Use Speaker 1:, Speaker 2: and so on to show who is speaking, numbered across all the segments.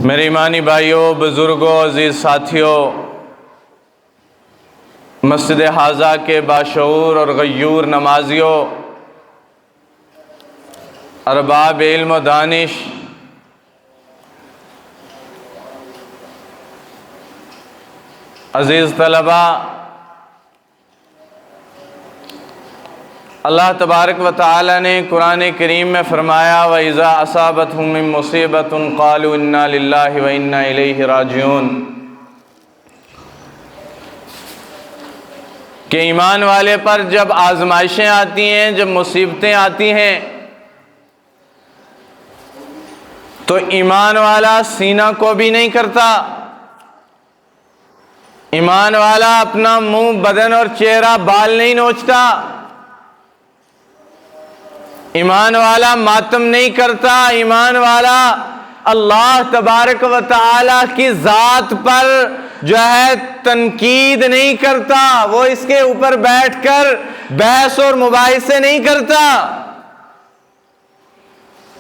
Speaker 1: میرے ایمانی بھائیوں، بزرگوں، عزیز ساتھیوں، مسجد حاضہ کے باشعور اور غیور نمازیوں، ارباب علم و دانش، عزیز طلبہ، اللہ تبارک و تعالی نے قرآن کریم میں فرمایا وَإِذَا أَصَابَتْهُم مِّن مُّصِيبَةٍ قَالُوا إِنَّا لِلَّهِ وَإِنَّا إِلَيْهِ راجعون، کہ ایمان والے پر جب آزمائشیں آتی ہیں، جب مصیبتیں آتی ہیں، تو ایمان والا سینہ کو بھی نہیں کرتا، ایمان والا اپنا منہ، بدن اور چہرہ، بال نہیں نوچتا، ایمان والا ماتم نہیں کرتا، ایمان والا اللہ تبارک و تعالی کی ذات پر جو ہے تنقید نہیں کرتا، وہ اس کے اوپر بیٹھ کر بحث اور مباحثے نہیں کرتا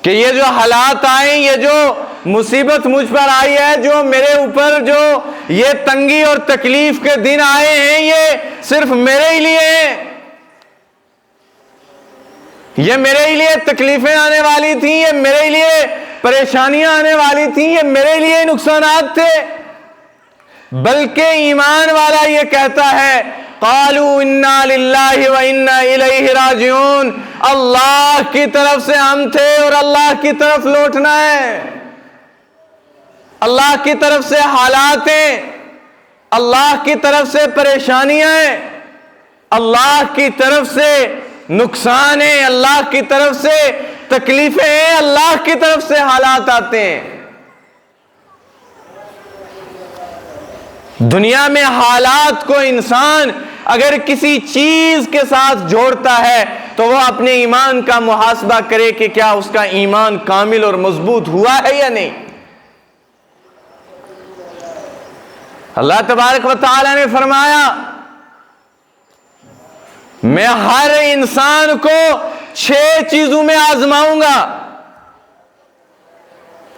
Speaker 1: کہ یہ جو حالات آئے، یہ جو مصیبت مجھ پر آئی ہے، جو میرے اوپر جو یہ تنگی اور تکلیف کے دن آئے ہیں، یہ صرف میرے ہی لیے ہیں، یہ میرے ہی لیے تکلیفیں آنے والی تھیں، یہ میرے ہی لیے پریشانیاں آنے والی تھیں، یہ میرے لیے نقصانات تھے۔ بلکہ ایمان والا یہ کہتا ہے قالوا انا للہ وانا الیہ راجعون، اللہ کی طرف سے ہم تھے اور اللہ کی طرف لوٹنا ہے، اللہ کی طرف سے حالات ہیں، اللہ کی طرف سے پریشانیاں ہیں، اللہ کی طرف سے نقصان ہے، اللہ کی طرف سے تکلیفیں ہیں، اللہ کی طرف سے حالات آتے ہیں۔ دنیا میں حالات کو انسان اگر کسی چیز کے ساتھ جوڑتا ہے تو وہ اپنے ایمان کا محاسبہ کرے کہ کیا اس کا ایمان کامل اور مضبوط ہوا ہے یا نہیں۔ اللہ تبارک و تعالی نے فرمایا میں ہر انسان کو 6 چیزوں میں آزماؤں گا۔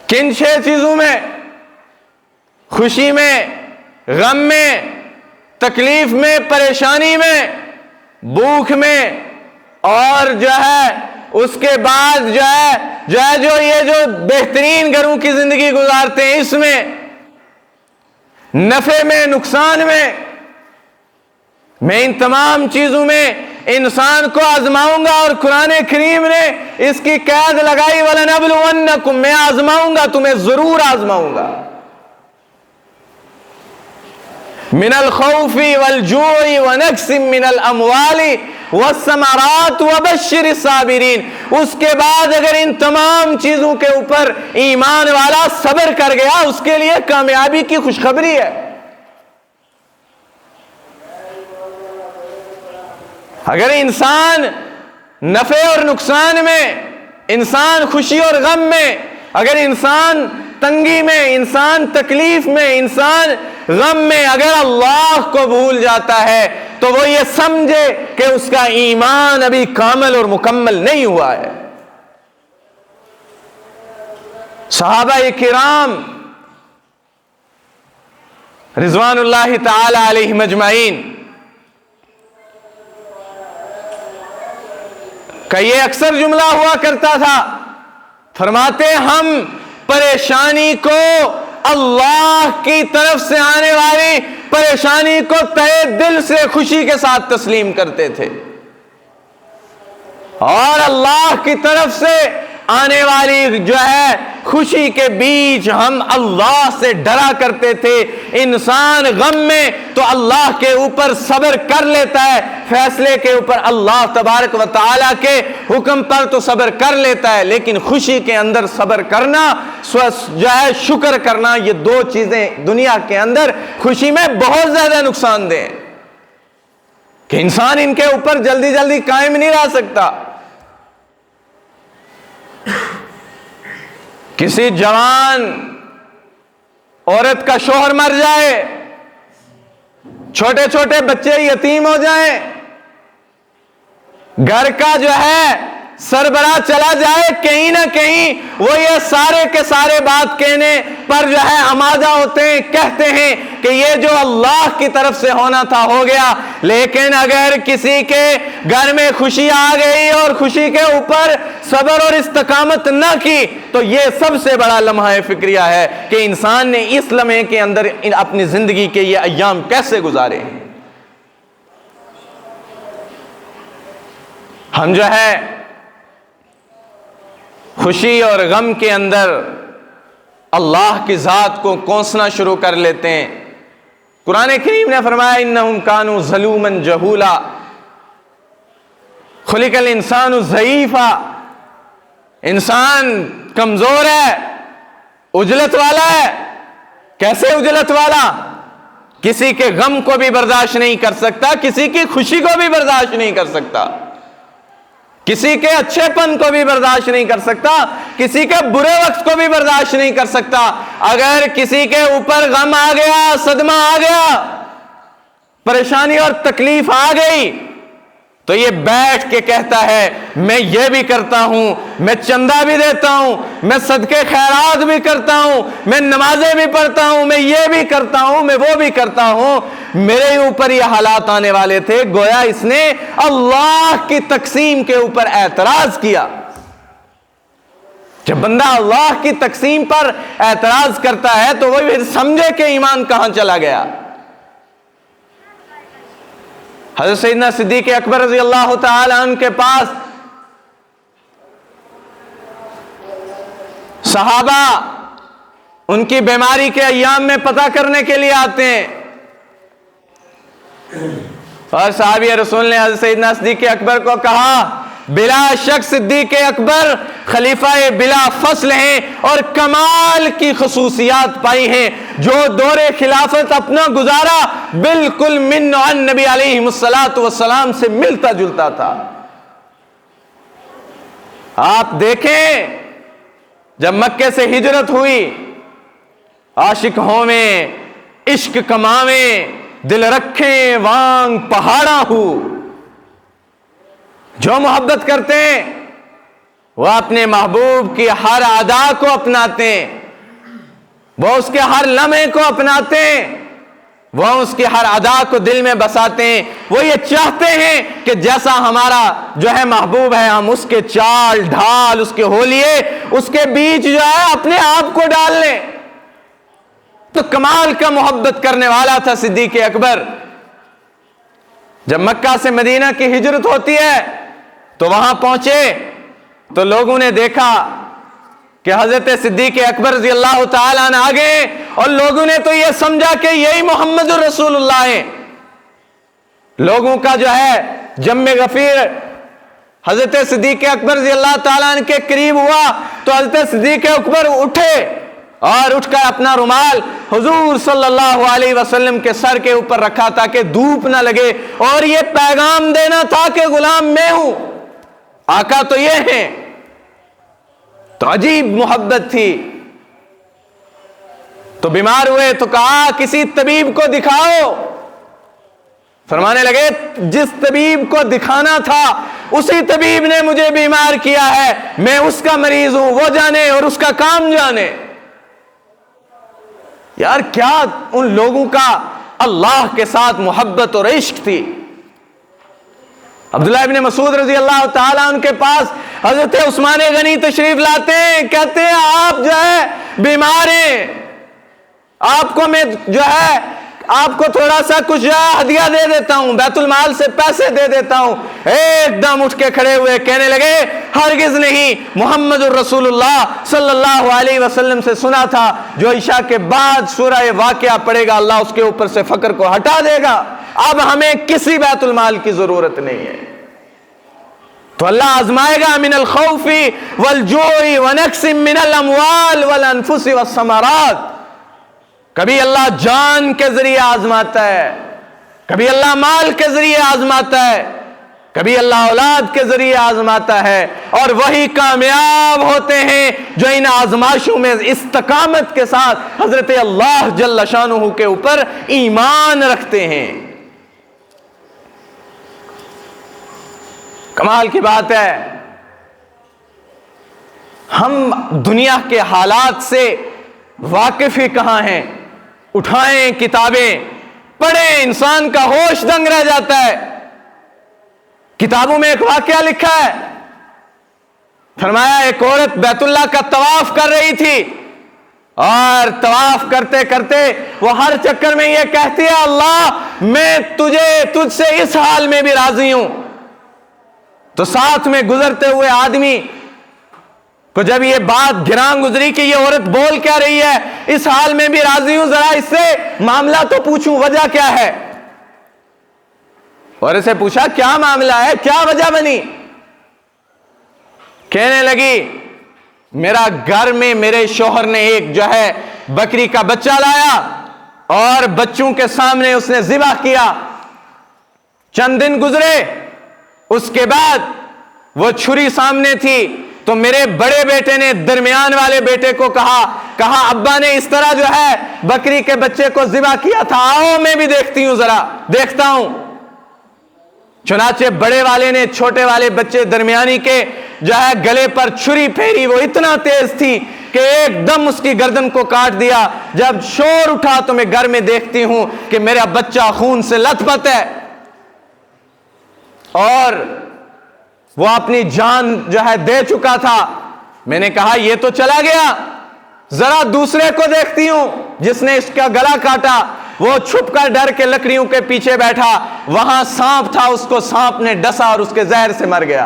Speaker 1: کن 6 چیزوں میں؟ خوشی میں، غم میں، تکلیف میں، پریشانی میں، بھوک میں، اور جو ہے اس کے بعد جو یہ جو بہترین گھروں کی زندگی گزارتے ہیں اس میں، نفع میں، نقصان میں ان تمام چیزوں میں انسان کو آزماؤں گا۔ اور قرآن کریم نے اس کی قید لگائی وَلَنَبْلُوَنَّكُمْ، میں آزماؤں گا، تمہیں ضرور آزماؤں گا۔ من الخوف والجوع ونقص من الاموال والثمرات وبشر الصابرین، اس کے بعد اگر ان تمام چیزوں کے اوپر ایمان والا صبر کر گیا اس کے لیے کامیابی کی خوشخبری ہے۔ اگر انسان نفع اور نقصان میں، انسان خوشی اور غم میں، اگر انسان تنگی میں، انسان تکلیف میں، انسان غم میں اگر اللہ کو بھول جاتا ہے تو وہ یہ سمجھے کہ اس کا ایمان ابھی کامل اور مکمل نہیں ہوا ہے۔ صحابہ کرام رضوان اللہ تعالی علیہم اجمعین کا یہ اکثر جملہ ہوا کرتا تھا، فرماتے ہم پریشانی کو، اللہ کی طرف سے آنے والی پریشانی کو تہے دل سے خوشی کے ساتھ تسلیم کرتے تھے، اور اللہ کی طرف سے آنے والی جو ہے خوشی کے بیچ ہم اللہ سے ڈرا کرتے تھے۔ انسان غم میں تو اللہ کے اوپر صبر کر لیتا ہے، فیصلے کے اوپر اللہ تبارک و تعالیٰ کے حکم پر تو صبر کر لیتا ہے، لیکن خوشی کے اندر صبر کرنا، جو ہے شکر کرنا، یہ 2 چیزیں دنیا کے اندر خوشی میں بہت زیادہ نقصان دہ ہیں کہ انسان ان کے اوپر جلدی جلدی قائم نہیں رہ سکتا۔ کسی جوان عورت کا شوہر مر جائے، چھوٹے چھوٹے بچے یتیم ہو جائیں، گھر کا جو ہے سربراہ چلا جائے کہیں نہ کہیں وہ یہ سارے کے سارے بات کہنے پر جو ہے آمادہ ہوتے ہیں، کہتے ہیں کہ یہ جو اللہ کی طرف سے ہونا تھا ہو گیا۔ لیکن اگر کسی کے گھر میں خوشی آ گئی اور خوشی کے اوپر صبر اور استقامت نہ کی تو یہ سب سے بڑا لمحہ فکریہ ہے کہ انسان نے اس لمحے کے اندر اپنی زندگی کے یہ ایام کیسے گزارے ہیں۔ ہم جو ہے خوشی اور غم کے اندر اللہ کی ذات کو کوسنا شروع کر لیتے ہیں۔ قرآن کریم نے فرمایا انہم کانوا ظلوما جہولا، خلق الانسان ضعیفا، انسان کمزور ہے، عجلت والا ہے۔ کیسے عجلت والا؟ کسی کے غم کو بھی برداشت نہیں کر سکتا، کسی کی خوشی کو بھی برداشت نہیں کر سکتا، کسی کے اچھے پن کو بھی برداشت نہیں کر سکتا، کسی کے برے وقت کو بھی برداشت نہیں کر سکتا۔ اگر کسی کے اوپر غم آ گیا، صدمہ آ گیا، پریشانی اور تکلیف آ گئی تو یہ بیٹھ کے کہتا ہے میں یہ بھی کرتا ہوں، میں چندہ بھی دیتا ہوں، میں صدقے خیرات بھی کرتا ہوں، میں نمازیں بھی پڑھتا ہوں، میں یہ بھی کرتا ہوں، میں وہ بھی کرتا ہوں، میرے اوپر یہ حالات آنے والے تھے۔ گویا اس نے اللہ کی تقسیم کے اوپر اعتراض کیا۔ جب بندہ اللہ کی تقسیم پر اعتراض کرتا ہے تو وہ پھر سمجھے کہ ایمان کہاں چلا گیا۔ حضرت سیدنا صدیق اکبر رضی اللہ تعالی عنہ کے پاس صحابہ ان کی بیماری کے ایام میں پتہ کرنے کے لیے آتے ہیں، اور صحابی رسول نے حضرت سیدنا صدیق اکبر کو کہا بلا شک صدیق اکبر خلیفہ بلا فصل ہیں اور کمال کی خصوصیات پائی ہیں۔ جو دور خلافت اپنا گزارا بالکل من نوع نبی علیہ السلام سے ملتا جلتا تھا۔ آپ دیکھیں جب مکے سے ہجرت ہوئی، عاشق ہوویں عشق کماویں دل رکھیں وانگ پہاڑا ہو، جو محبت کرتے ہیں وہ اپنے محبوب کی ہر ادا کو اپناتے ہیں، وہ اس کے ہر لمحے کو اپناتے ہیں، وہ اس کی ہر ادا کو دل میں بساتے ہیں۔ وہ یہ چاہتے ہیں کہ جیسا ہمارا جو ہے محبوب ہے ہم اس کے چال ڈھال، اس کے ہولیے، اس کے بیچ جو ہے اپنے آپ کو ڈال لیں۔ تو کمال کا محبت کرنے والا تھا صدیق اکبر۔ جب مکہ سے مدینہ کی ہجرت ہوتی ہے تو وہاں پہنچے تو لوگوں نے دیکھا کہ حضرت صدیق اکبر رضی اللہ تعالیٰ عنہ آگے، اور لوگوں نے تو یہ سمجھا کہ یہی محمد رسول اللہ ہیں۔ لوگوں کا جو ہے جمع غفیر حضرت صدیق اکبر رضی اللہ تعالیٰ عنہ کے قریب ہوا تو حضرت صدیق اکبر اٹھے اور اٹھ کر اپنا رومال حضور صلی اللہ علیہ وسلم کے سر کے اوپر رکھا تاکہ دھوپ نہ لگے، اور یہ پیغام دینا تھا کہ غلام میں ہوں، آقا تو یہ ہیں۔ تو عجیب محبت تھی۔ تو بیمار ہوئے تو کہا کسی طبیب کو دکھاؤ۔ فرمانے لگے جس طبیب کو دکھانا تھا اسی طبیب نے مجھے بیمار کیا ہے، میں اس کا مریض ہوں، وہ جانے اور اس کا کام جانے۔ یار کیا ان لوگوں کا اللہ کے ساتھ محبت اور عشق تھی۔ عبداللہ ابن مسعود رضی اللہ تعالیٰ عنہ کے پاس حضرت عثمان غنی تشریف لاتے ہیں، کہتے ہیں آپ جو ہے بیمار ہیں، آپ کو میں جو ہے آپ کو تھوڑا سا کچھ جو ہے ہدیہ دے دیتا ہوں، بیت المال سے پیسے دے دیتا ہوں۔ ایک دم اٹھ کے کھڑے ہوئے کہنے لگے ہرگز نہیں، محمد الرسول اللہ صلی اللہ علیہ وسلم سے سنا تھا جو عشاء کے بعد سورہ واقعہ پڑھے گا اللہ اس کے اوپر سے فقر کو ہٹا دے گا، اب ہمیں کسی بیت المال کی ضرورت نہیں ہے۔ تو اللہ آزمائے گا من الخوف والجوع ونقص من الاموال والانفس والثمرات۔ کبھی اللہ جان کے ذریعے آزماتا ہے، کبھی اللہ مال کے ذریعے آزماتا ہے، کبھی اللہ اولاد کے ذریعے آزماتا ہے، اور وہی کامیاب ہوتے ہیں جو ان آزمائشوں میں استقامت کے ساتھ حضرت اللہ جل شانہ کے اوپر ایمان رکھتے ہیں۔ کمال کی بات ہے ہم دنیا کے حالات سے واقف ہی کہاں ہیں؟ اٹھائیں کتابیں پڑھیں، انسان کا ہوش دنگ رہ جاتا ہے۔ کتابوں میں ایک واقعہ لکھا ہے، فرمایا ایک عورت بیت اللہ کا طواف کر رہی تھی، اور طواف کرتے کرتے وہ ہر چکر میں یہ کہتی ہے اللہ میں تجھ سے اس حال میں بھی راضی ہوں۔ تو ساتھ میں گزرتے ہوئے آدمی کو جب یہ بات گراں گزری کہ یہ عورت بول کیا رہی ہے، اس حال میں بھی راضی ہوں، ذرا اس سے معاملہ تو پوچھوں، وجہ کیا ہے؟ اور اسے پوچھا کیا معاملہ ہے، کیا وجہ بنی؟ کہنے لگی میرا گھر میں میرے شوہر نے ایک بکری کا بچہ لایا اور بچوں کے سامنے اس نے ذبح کیا۔ چند دن گزرے، اس کے بعد وہ چھری سامنے تھی تو میرے بڑے بیٹے نے درمیان والے بیٹے کو کہا ابا نے اس طرح بکری کے بچے کو ذبح کیا تھا، آؤ میں بھی دیکھتا ہوں۔ چنانچہ بڑے والے نے چھوٹے والے بچے درمیانی کے گلے پر چھری پھیری، وہ اتنا تیز تھی کہ ایک دم اس کی گردن کو کاٹ دیا۔ جب شور اٹھا تو میں گھر میں دیکھتی ہوں کہ میرا بچہ خون سے لت پت ہے، اور وہ اپنی جان دے چکا تھا۔ میں نے کہا یہ تو چلا گیا، ذرا دوسرے کو دیکھتی ہوں جس نے اس کا گلا کاٹا۔ وہ چھپ کر ڈر کے لکڑیوں کے پیچھے بیٹھا، وہاں سانپ تھا، اس کو سانپ نے ڈسا اور اس کے زہر سے مر گیا۔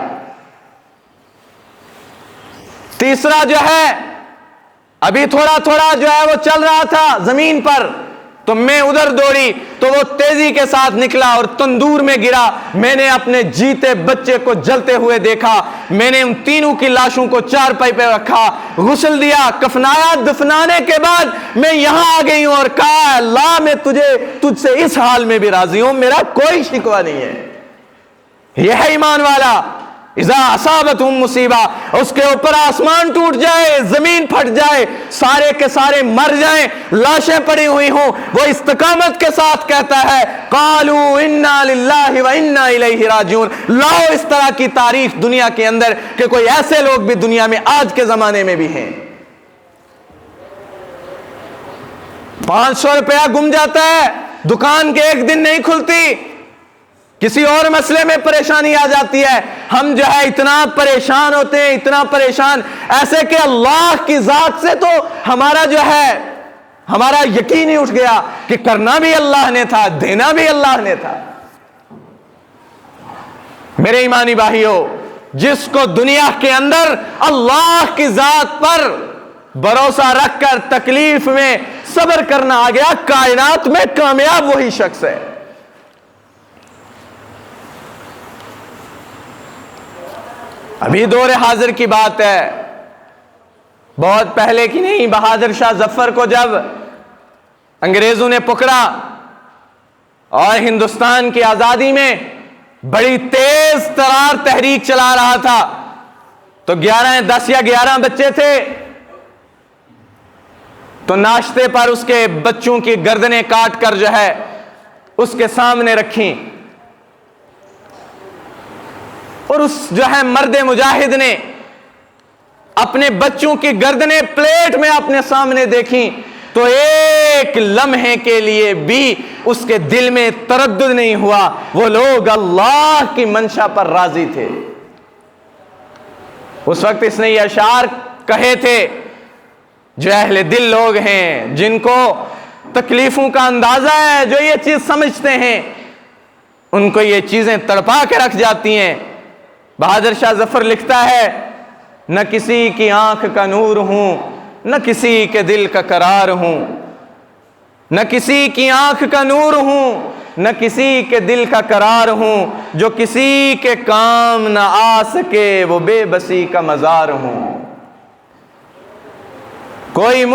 Speaker 1: تیسرا ابھی تھوڑا تھوڑا وہ چل رہا تھا زمین پر، تو میں ادھر دوڑی تو وہ تیزی کے ساتھ نکلا اور تندور میں گرا۔ میں نے اپنے جیتے بچے کو جلتے ہوئے دیکھا، میں نے ان تینوں کی لاشوں کو چارپائی پہ رکھا، غسل دیا، کفنایا۔ دفنانے کے بعد میں یہاں آ گئی ہوں اور کہا اللہ میں تجھ سے اس حال میں بھی راضی ہوں، میرا کوئی شکوہ نہیں ہے۔ یہ ہے ایمان والا۔ اذا اصابتہم مصیبہ، اس کے اوپر آسمان ٹوٹ جائے، زمین پھٹ جائے، سارے کے سارے مر جائیں، لاشیں پڑی ہوئی ہوں، وہ استقامت کے ساتھ کہتا ہے قالوا انا للہ وانا الیہ راجعون۔ لاؤ اس طرح کی تعریف دنیا کے اندر کہ کوئی ایسے لوگ بھی دنیا میں آج کے زمانے میں بھی ہیں۔ 500 روپیہ گم جاتا ہے، دکان کے ایک دن نہیں کھلتی، کسی اور مسئلے میں پریشانی آ جاتی ہے، ہم اتنا پریشان ہوتے ہیں، اتنا پریشان ایسے کہ اللہ کی ذات سے تو ہمارا یقین ہی اٹھ گیا کہ کرنا بھی اللہ نے تھا، دینا بھی اللہ نے تھا۔ میرے ایمانی بھائیو، جس کو دنیا کے اندر اللہ کی ذات پر بھروسہ رکھ کر تکلیف میں صبر کرنا آ گیا، کائنات میں کامیاب وہی شخص ہے۔ ابھی دور حاضر کی بات ہے، بہت پہلے کی نہیں، بہادر شاہ ظفر کو جب انگریزوں نے پکڑا اور ہندوستان کی آزادی میں بڑی تیز ترار تحریک چلا رہا تھا، تو 10 یا 11 بچے تھے، تو ناشتے پر اس کے بچوں کی گردنیں کاٹ کر اس کے سامنے رکھیں، اور اس مرد مجاہد نے اپنے بچوں کی گردنیں پلیٹ میں اپنے سامنے دیکھیں، تو ایک لمحے کے لیے بھی اس کے دل میں تردد نہیں ہوا، وہ لوگ اللہ کی منشا پر راضی تھے۔ اس وقت اس نے یہ اشعار کہے تھے، جو اہل دل لوگ ہیں، جن کو تکلیفوں کا اندازہ ہے، جو یہ چیز سمجھتے ہیں، ان کو یہ چیزیں تڑپا کے رکھ جاتی ہیں۔ بہادر شاہ ظفر لکھتا ہے نہ کسی کی آنکھ کا نور ہوں، نہ کسی کے دل کا قرار ہوں، نہ کسی کی آنکھ کا نور ہوں، نہ کسی کے دل کا قرار ہوں، جو کسی کے کام نہ آ سکے وہ بے بسی کا مزار ہوں۔ کوئی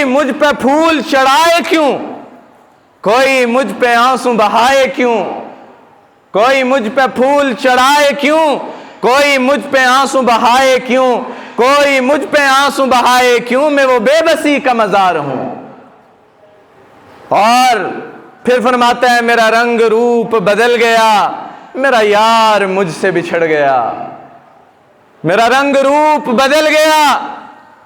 Speaker 1: مجھ پہ پھول چڑھائے کیوں، کوئی مجھ پہ آنسو بہائے کیوں، کوئی مجھ پہ پھول چڑھائے کیوں، کوئی مجھ پہ آنسو بہائے کیوں، کوئی مجھ پہ آنسو بہائے کیوں، میں وہ بے بسی کا مزار ہوں۔ اور پھر فرماتا ہے میرا رنگ روپ بدل گیا، میرا یار مجھ سے بچھڑ گیا۔ میرا رنگ روپ بدل گیا،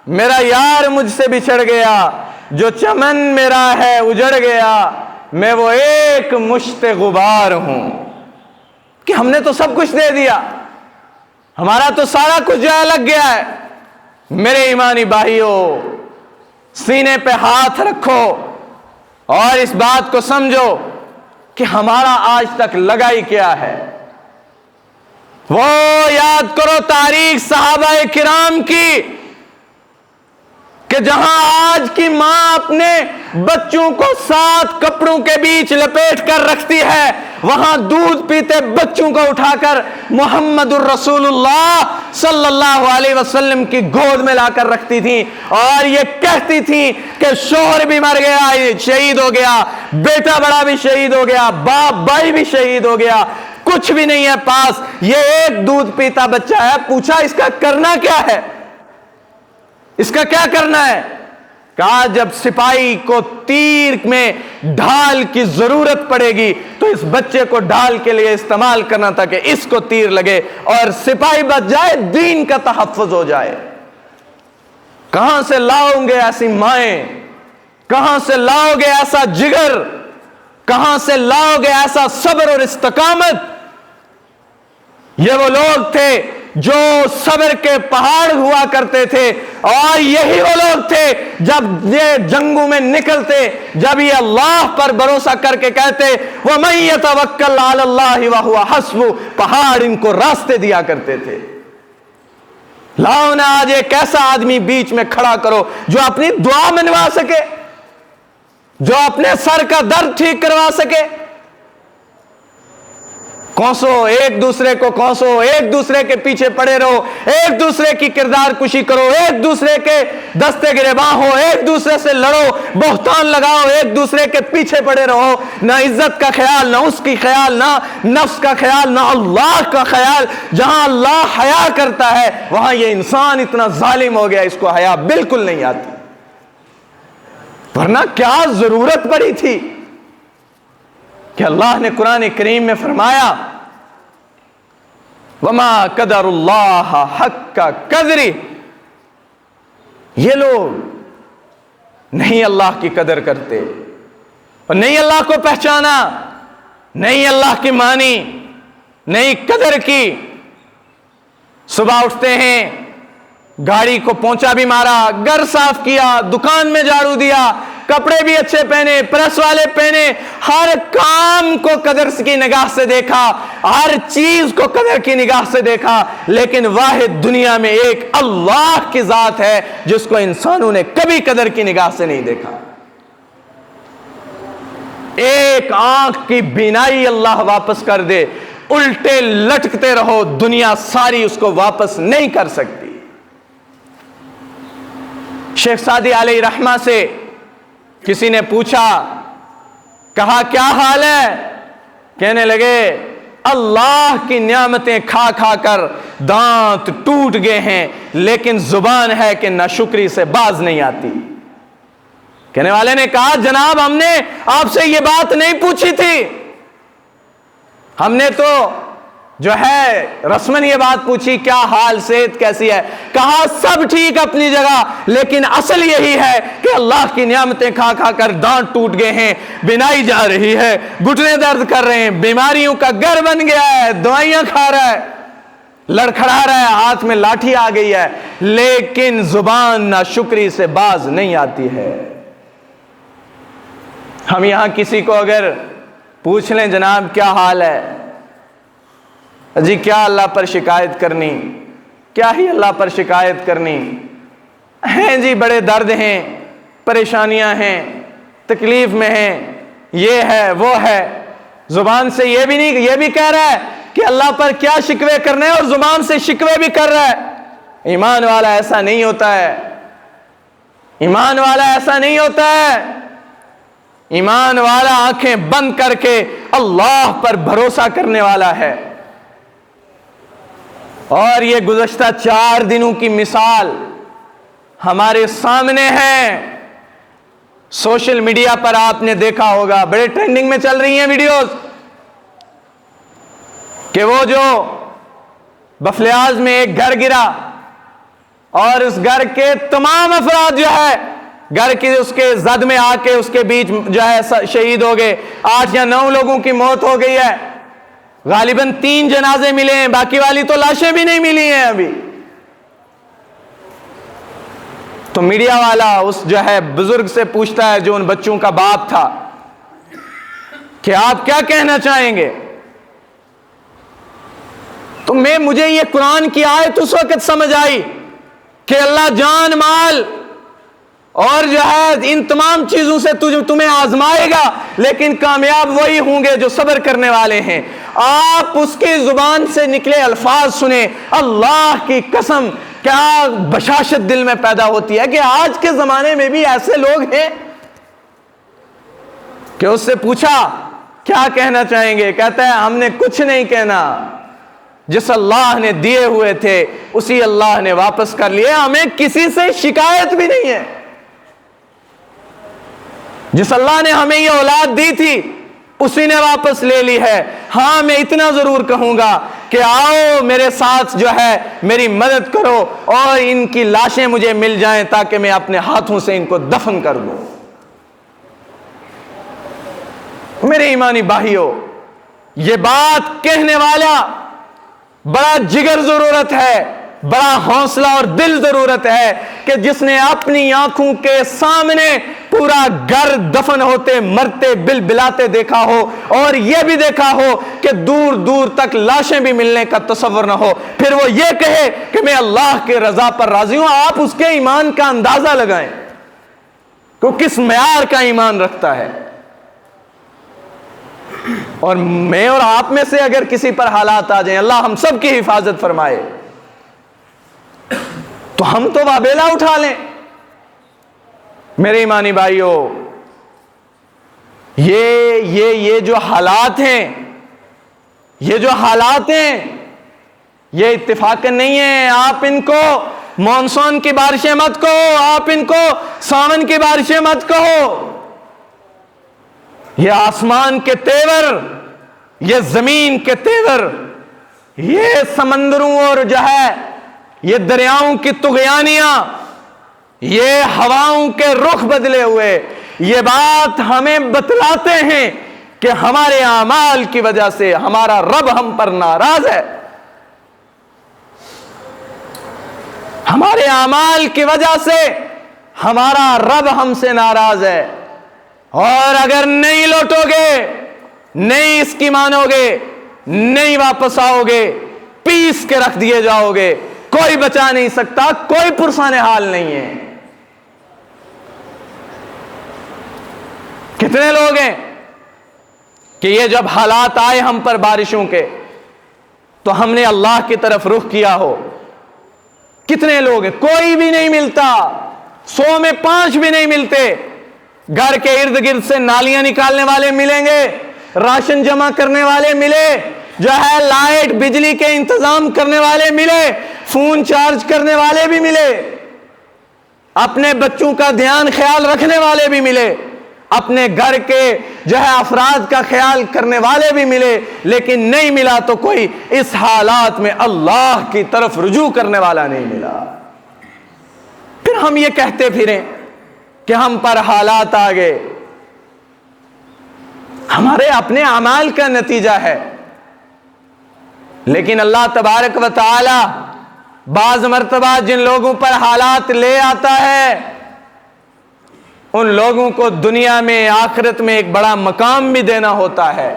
Speaker 1: میرا یار مجھ سے بچھڑ گیا، جو چمن میرا ہے اجڑ گیا، میں وہ ایک مشت غبار ہوں۔ کہ ہم نے تو سب کچھ دے دیا، ہمارا تو سارا کچھ جو ہے لگ گیا ہے۔ میرے ایمانی بھائیوں، سینے پہ ہاتھ رکھو اور اس بات کو سمجھو کہ ہمارا آج تک لگا ہی کیا ہے۔ وہ یاد کرو تاریخ صحابہ کرام کی، کہ جہاں آج کی ماں اپنے بچوں کو 7 کپڑوں کے بیچ لپیٹ کر رکھتی ہے، وہاں دودھ پیتے بچوں کو اٹھا کر محمد الرسول اللہ صلی اللہ علیہ وسلم کی گود میں لا کر رکھتی تھی، اور یہ کہتی تھی کہ شوہر بھی مر گیا، شہید ہو گیا، بیٹا بڑا بھی شہید ہو گیا، باپ بھائی بھی شہید ہو گیا، کچھ بھی نہیں ہے پاس، یہ ایک دودھ پیتا بچہ ہے۔ پوچھا اس کا کرنا کیا ہے، اس کا کیا کرنا ہے؟ کہا جب سپاہی کو تیر میں ڈھال کی ضرورت پڑے گی تو اس بچے کو ڈھال کے لیے استعمال کرنا تھا کہ اس کو تیر لگے اور سپاہی بچ جائے، دین کا تحفظ ہو جائے۔ کہاں سے لاؤ گے ایسی مائیں، کہاں سے لاؤ گے ایسا جگر، کہاں سے لاؤ گے ایسا صبر اور استقامت؟ یہ وہ لوگ تھے جو صبر کے پہاڑ ہوا کرتے تھے، اور یہی وہ لوگ تھے جب یہ جنگوں میں نکلتے، جب یہ اللہ پر بھروسہ کر کے کہتے وَمَن يَتَوَكَّلْ عَلَى اللَّهِ وَهُوَ حَسْبُهُ، پہاڑ ان کو راستے دیا کرتے تھے۔ لاؤ نا آج ایک ایسا آدمی بیچ میں کھڑا کرو جو اپنی دعا منوا سکے، جو اپنے سر کا درد ٹھیک کروا سکے۔ کوسو ایک دوسرے کو، کوسو ایک دوسرے کے پیچھے پڑے رہو، ایک دوسرے کی کردار کشی کرو، ایک دوسرے کے دستے گریباں ہو، ایک دوسرے سے لڑو، بہتان لگاؤ، ایک دوسرے کے پیچھے پڑے رہو، نہ عزت کا خیال، نہ اس کی خیال، نہ نفس کا خیال، نہ اللہ کا خیال۔ جہاں اللہ حیا کرتا ہے وہاں یہ انسان اتنا ظالم ہو گیا، اس کو حیا بالکل نہیں آتی، ورنہ کیا ضرورت پڑی تھی کہ اللہ نے قرآن کریم میں فرمایا وَمَا قَدَرُ اللَّهَ حَقَّ قَدْرِهِ، یہ لوگ نہیں اللہ کی قدر کرتے اور نہیں اللہ کو پہچانا، نہیں اللہ کی مانی، نہیں قدر کی۔ صبح اٹھتے ہیں، گاڑی کو پونچا بھی مارا، گھر صاف کیا، دکان میں جھاڑو دیا، کپڑے بھی اچھے پہنے، پریس والے پہنے، ہر کام کو قدر کی نگاہ سے دیکھا، ہر چیز کو قدر کی نگاہ سے دیکھا، لیکن واحد دنیا میں ایک اللہ کی ذات ہے جس کو انسانوں نے کبھی قدر کی نگاہ سے نہیں دیکھا۔ ایک آنکھ کی بینائی اللہ واپس کر دے، الٹے لٹکتے رہو، دنیا ساری اس کو واپس نہیں کر سکتی۔ شیخ سعدی علیہ رحمہ سے کسی نے پوچھا، کہا کیا حال ہے؟ کہنے لگے اللہ کی نعمتیں کھا کھا کر دانت ٹوٹ گئے ہیں، لیکن زبان ہے کہ ناشکری سے باز نہیں آتی۔ کہنے والے نے کہا جناب ہم نے آپ سے یہ بات نہیں پوچھی تھی، ہم نے تو جو ہے رسمن یہ بات پوچھی کیا حال، صحت کیسی ہے؟ کہا سب ٹھیک اپنی جگہ، لیکن اصل یہی ہے کہ اللہ کی نعمتیں کھا کھا کر دانت ٹوٹ گئے ہیں، بینائی جا رہی ہے، گھٹنے درد کر رہے ہیں، بیماریوں کا گھر بن گیا ہے، دوائیاں کھا رہا ہے، لڑکھڑا رہا ہے، ہاتھ میں لاٹھی آ گئی ہے، لیکن زبان ناشکری سے باز نہیں آتی ہے۔ ہم یہاں کسی کو اگر پوچھ لیں جناب کیا حال ہے، جی کیا اللہ پر شکایت کرنی، کیا ہی اللہ پر شکایت کرنی ہیں، جی بڑے درد ہیں، پریشانیاں ہیں، تکلیف میں ہیں، یہ ہے وہ ہے، زبان سے یہ بھی نہیں، یہ بھی کہہ رہا ہے کہ اللہ پر کیا شکوے کرنے اور زبان سے شکوے بھی کر رہا ہے۔ ایمان والا ایسا نہیں ہوتا ہے، ایمان والا ایسا نہیں ہوتا ہے۔ ایمان والا آنکھیں بند کر کے اللہ پر بھروسہ کرنے والا ہے۔ اور یہ گزشتہ 4 دنوں کی مثال ہمارے سامنے ہے۔ سوشل میڈیا پر آپ نے دیکھا ہوگا، بڑے ٹرینڈنگ میں چل رہی ہیں ویڈیوز کہ وہ جو بفلیاز میں ایک گھر گرا اور اس گھر کے تمام افراد جو ہے گھر کی اس کے زد میں آ کے اس کے بیچ جو ہے شہید ہو گئے. 8 یا 9 لوگوں کی موت ہو گئی ہے. غالباً 3 جنازے ملے ہیں, باقی والی تو لاشیں بھی نہیں ملی ہیں ابھی. تو میڈیا والا اس جو ہے بزرگ سے پوچھتا ہے جو ان بچوں کا باپ تھا کہ آپ کیا کہنا چاہیں گے؟ تو مجھے یہ قرآن کی آیت اس وقت سمجھ آئی کہ اللہ جان مال اور جو ہے ان تمام چیزوں سے تمہیں آزمائے گا, لیکن کامیاب وہی ہوں گے جو صبر کرنے والے ہیں. آپ اس کی زبان سے نکلے الفاظ سنیں, اللہ کی قسم کیا بشاشت دل میں پیدا ہوتی ہے کہ آج کے زمانے میں بھی ایسے لوگ ہیں. کہ اس سے پوچھا کیا کہنا چاہیں گے, کہتا ہے ہم نے کچھ نہیں کہنا, جس اللہ نے دیے ہوئے تھے اسی اللہ نے واپس کر لیے, ہمیں کسی سے شکایت بھی نہیں ہے. جس اللہ نے ہمیں یہ اولاد دی تھی اسی نے واپس لے لی ہے. ہاں میں اتنا ضرور کہوں گا کہ آؤ میرے ساتھ جو ہے میری مدد کرو اور ان کی لاشیں مجھے مل جائیں تاکہ میں اپنے ہاتھوں سے ان کو دفن کر دوں. میرے ایمانی بھائیو, یہ بات کہنے والا بڑا جگر ضرورت ہے, بڑا حوصلہ اور دل ضرورت ہے کہ جس نے اپنی آنکھوں کے سامنے پورا گھر دفن ہوتے مرتے بل بلاتے دیکھا ہو, اور یہ بھی دیکھا ہو کہ دور دور تک لاشیں بھی ملنے کا تصور نہ ہو, پھر وہ یہ کہے کہ میں اللہ کے رضا پر راضی ہوں. آپ اس کے ایمان کا اندازہ لگائیں کہ کس معیار کا ایمان رکھتا ہے. اور میں اور آپ میں سے اگر کسی پر حالات آ جائیں, اللہ ہم سب کی حفاظت فرمائے, تو ہم تو وابیلا اٹھا لیں. میرے ایمانی بھائیو, یہ جو حالات ہیں, یہ جو حالات ہیں یہ اتفاقاً نہیں ہیں. آپ ان کو مانسون کی بارشیں مت کہو, آپ ان کو ساون کی بارشیں مت کہو. یہ آسمان کے تیور, یہ زمین کے تیور, یہ سمندروں اور جو ہے یہ دریاؤں کی طغیانیاں, یہ ہواؤں کے رخ بدلے ہوئے, یہ بات ہمیں بتلاتے ہیں کہ ہمارے اعمال کی وجہ سے ہمارا رب ہم پر ناراض ہے. ہمارے اعمال کی وجہ سے ہمارا رب ہم سے ناراض ہے. اور اگر نہیں لوٹو گے, نہیں اس کی مانو گے, نہیں واپس آؤ گے, پیس کے رکھ دیے جاؤ گے, کوئی بچا نہیں سکتا, کوئی پرسان حال نہیں ہے. کتنے لوگ ہیں کہ یہ جب حالات آئے ہم پر بارشوں کے تو ہم نے اللہ کی طرف رخ کیا ہو. کتنے لوگ ہیں, کوئی بھی نہیں ملتا, 100 میں 5 بھی نہیں ملتے. گھر کے ارد گرد سے نالیاں نکالنے والے ملیں گے, راشن جمع کرنے والے ملے, جو ہے لائٹ بجلی کے انتظام کرنے والے ملے, فون چارج کرنے والے بھی ملے, اپنے بچوں کا دھیان خیال رکھنے والے بھی ملے, اپنے گھر کے جو ہے افراد کا خیال کرنے والے بھی ملے, لیکن نہیں ملا تو کوئی اس حالات میں اللہ کی طرف رجوع کرنے والا نہیں ملا. پھر ہم یہ کہتے پھریں کہ ہم پر حالات آ گئے, ہمارے اپنے اعمال کا نتیجہ ہے. لیکن اللہ تبارک و تعالی بعض مرتبہ جن لوگوں پر حالات لے آتا ہے ان لوگوں کو دنیا میں آخرت میں ایک بڑا مقام بھی دینا ہوتا ہے.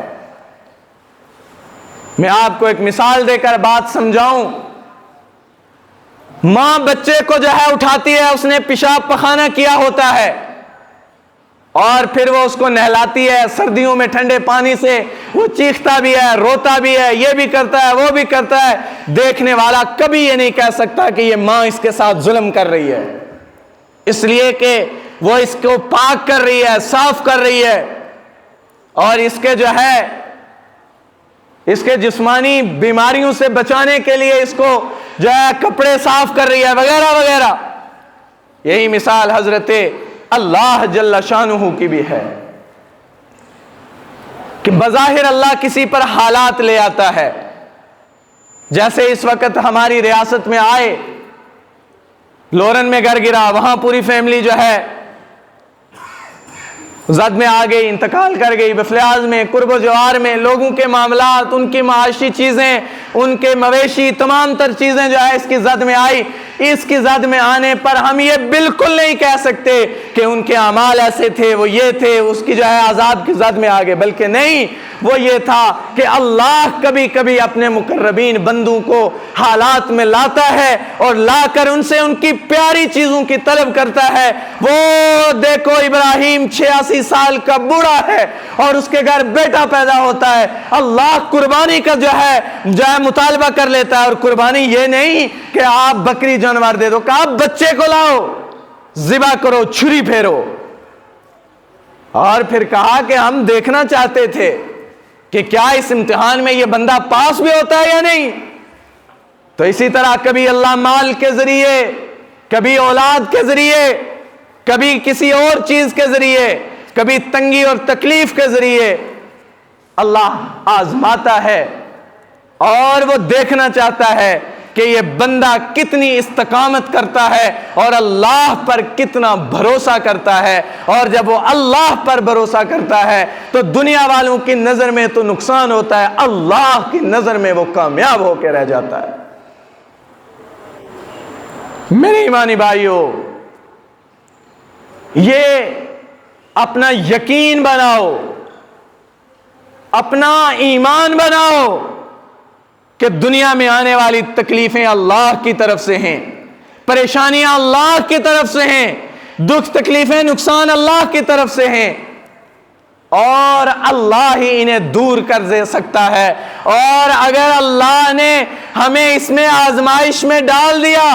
Speaker 1: میں آپ کو ایک مثال دے کر بات سمجھاؤں. ماں بچے کو جو ہے اٹھاتی ہے, اس نے پیشاب پخانہ کیا ہوتا ہے, اور پھر وہ اس کو نہلاتی ہے سردیوں میں ٹھنڈے پانی سے, وہ چیختا بھی ہے, روتا بھی ہے, یہ بھی کرتا ہے, وہ بھی کرتا ہے. دیکھنے والا کبھی یہ نہیں کہہ سکتا کہ یہ ماں اس کے ساتھ ظلم کر رہی ہے, اس لیے کہ وہ اس کو پاک کر رہی ہے, صاف کر رہی ہے, اور اس کے جو ہے اس کے جسمانی بیماریوں سے بچانے کے لیے اس کو جو ہے کپڑے صاف کر رہی ہے وغیرہ وغیرہ. یہی مثال حضرت اللہ جل شانہ کی بھی ہے کہ بظاہر اللہ کسی پر حالات لے آتا ہے, جیسے اس وقت ہماری ریاست میں آئے، لورن میں گھر گرا، وہاں پوری فیملی جو ہے زد میں آ گئی، انتقال کر گئی، بفلیاز میں، قرب و جوار میں، لوگوں کے معاملات، ان کی معاشی چیزیں، ان کے مویشی، تمام تر چیزیں جو ہے اس کی زد میں آئی۔ اس کی زد میں آنے پر ہم یہ بالکل نہیں کہہ سکتے کہ ان کے اعمال ایسے تھے، وہ یہ تھے، اس کی جو ہے عذاب کی زد میں آگے، بلکہ نہیں، وہ یہ تھا کہ اللہ کبھی کبھی اپنے مقربین بندوں کو حالات میں لاتا ہے اور لا کر ان سے ان کی پیاری چیزوں کی طلب کرتا ہے۔ وہ دیکھو ابراہیم 86 سال کا بوڑھا ہے اور اس کے گھر بیٹا پیدا ہوتا ہے، اللہ قربانی کا جو ہے مطالبہ کر لیتا ہے، اور قربانی یہ نہیں کہ آپ بکری جانور دے دو، کہ آپ بچے کو لاؤ، ذبح کرو، چھری پھیرو۔ اور پھر کہا کہ ہم دیکھنا چاہتے تھے کہ کیا اس امتحان میں یہ بندہ پاس بھی ہوتا ہے یا نہیں۔ تو اسی طرح کبھی اللہ مال کے ذریعے، کبھی اولاد کے ذریعے، کبھی کسی اور چیز کے ذریعے، کبھی تنگی اور تکلیف کے ذریعے اللہ آزماتا ہے، اور وہ دیکھنا چاہتا ہے کہ یہ بندہ کتنی استقامت کرتا ہے اور اللہ پر کتنا بھروسہ کرتا ہے۔ اور جب وہ اللہ پر بھروسہ کرتا ہے تو دنیا والوں کی نظر میں تو نقصان ہوتا ہے، اللہ کی نظر میں وہ کامیاب ہو کے رہ جاتا ہے۔ میرے ایمانی بھائیوں، یہ اپنا یقین بناؤ، اپنا ایمان بناؤ کہ دنیا میں آنے والی تکلیفیں اللہ کی طرف سے ہیں، پریشانیاں اللہ کی طرف سے ہیں، دکھ تکلیفیں نقصان اللہ کی طرف سے ہیں، اور اللہ ہی انہیں دور کر دے سکتا ہے۔ اور اگر اللہ نے ہمیں اس میں آزمائش میں ڈال دیا،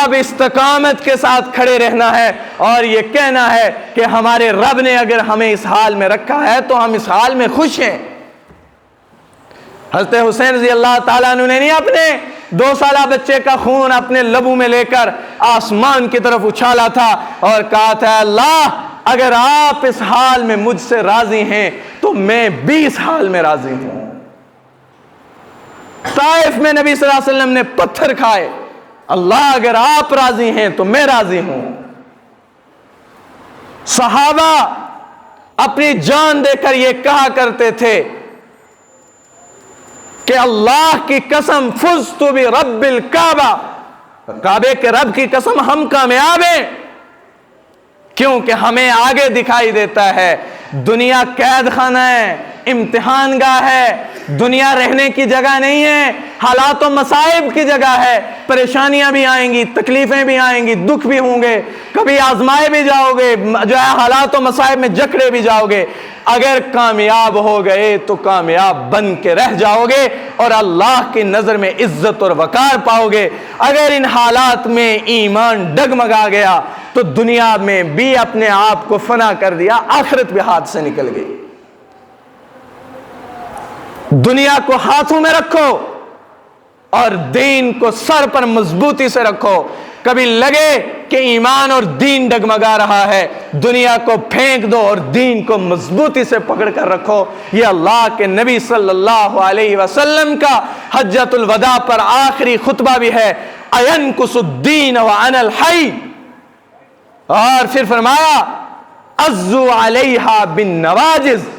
Speaker 1: اب استقامت کے ساتھ کھڑے رہنا ہے اور یہ کہنا ہے کہ ہمارے رب نے اگر ہمیں اس حال میں رکھا ہے تو ہم اس حال میں خوش ہیں۔ حضرت حسین رضی اللہ تعالیٰ عنہ نے نہیں اپنے 2 سالہ بچے کا خون اپنے لبوں میں لے کر آسمان کی طرف اچھالا تھا اور کہا تھا، اللہ اگر آپ اس حال میں مجھ سے راضی ہیں تو میں بھی اس حال میں راضی ہوں۔ طائف میں نبی صلی اللہ علیہ وسلم نے پتھر کھائے، اللہ اگر آپ راضی ہیں تو میں راضی ہوں۔ صحابہ اپنی جان دے کر یہ کہا کرتے تھے کہ اللہ کی قسم فزت برب الکعبہ، کعبے کے رب کی قسم ہم کامیاب ہیں، کیونکہ ہمیں آگے دکھائی دیتا ہے دنیا قید خانہ ہے، امتحان گاہ ہے، دنیا رہنے کی جگہ نہیں ہے، حالات و مصائب کی جگہ ہے، پریشانیاں بھی آئیں گی، تکلیفیں بھی آئیں گی، دکھ بھی ہوں گے، کبھی آزمائے بھی جاؤ گے، جو ہے حالات و مصائب میں جکڑے بھی جاؤ گے، اگر کامیاب ہو گئے تو کامیاب بن کے رہ جاؤ گے اور اللہ کی نظر میں عزت اور وقار پاؤ گے۔ اگر ان حالات میں ایمان ڈگمگا گیا تو دنیا میں بھی اپنے آپ کو فنا کر دیا، آخرت بھی ہاتھ سے نکل گئی۔ دنیا کو ہاتھوں میں رکھو اور دین کو سر پر مضبوطی سے رکھو۔ کبھی لگے کہ ایمان اور دین ڈگمگا رہا ہے، دنیا کو پھینک دو اور دین کو مضبوطی سے پکڑ کر رکھو۔ یہ اللہ کے نبی صلی اللہ علیہ وسلم کا حجۃ الوداع پر آخری خطبہ بھی ہے، اَيَنْقُصُ الدِّينَ وَأَنَا الْحَيِّ۔ اور پھر فرمایا عَضُّوا عَلَيْهَا بِالنَّوَاجِذِ،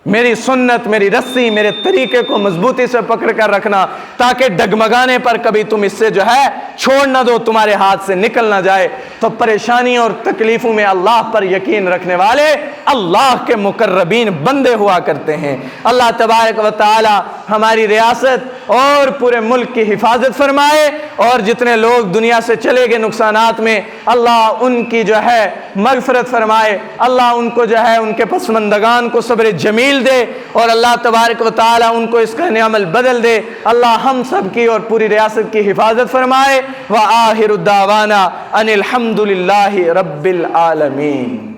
Speaker 1: میری سنت، میری رسی، میرے طریقے کو مضبوطی سے پکڑ کر رکھنا تاکہ ڈگمگانے پر کبھی تم اس سے جو ہے چھوڑ نہ دو، تمہارے ہاتھ سے نکل نہ جائے۔ تو پریشانیوں اور تکلیفوں میں اللہ پر یقین رکھنے والے اللہ کے مقربین بندے ہوا کرتے ہیں۔ اللہ تبارک و تعالی ہماری ریاست اور پورے ملک کی حفاظت فرمائے، اور جتنے لوگ دنیا سے چلے گئے نقصانات میں، اللہ ان کی جو ہے مغفرت فرمائے، اللہ ان کو جو ہے ان کے پسماندگان کو صبر جمیل دے، اور اللہ تبارک و تعالی ان کو اس کا عمل بدل دے۔ اللہ ہم سب کی اور پوری ریاست کی حفاظت فرمائے۔ وآخر الدعوانا ان الحمد للہ رب العالمین۔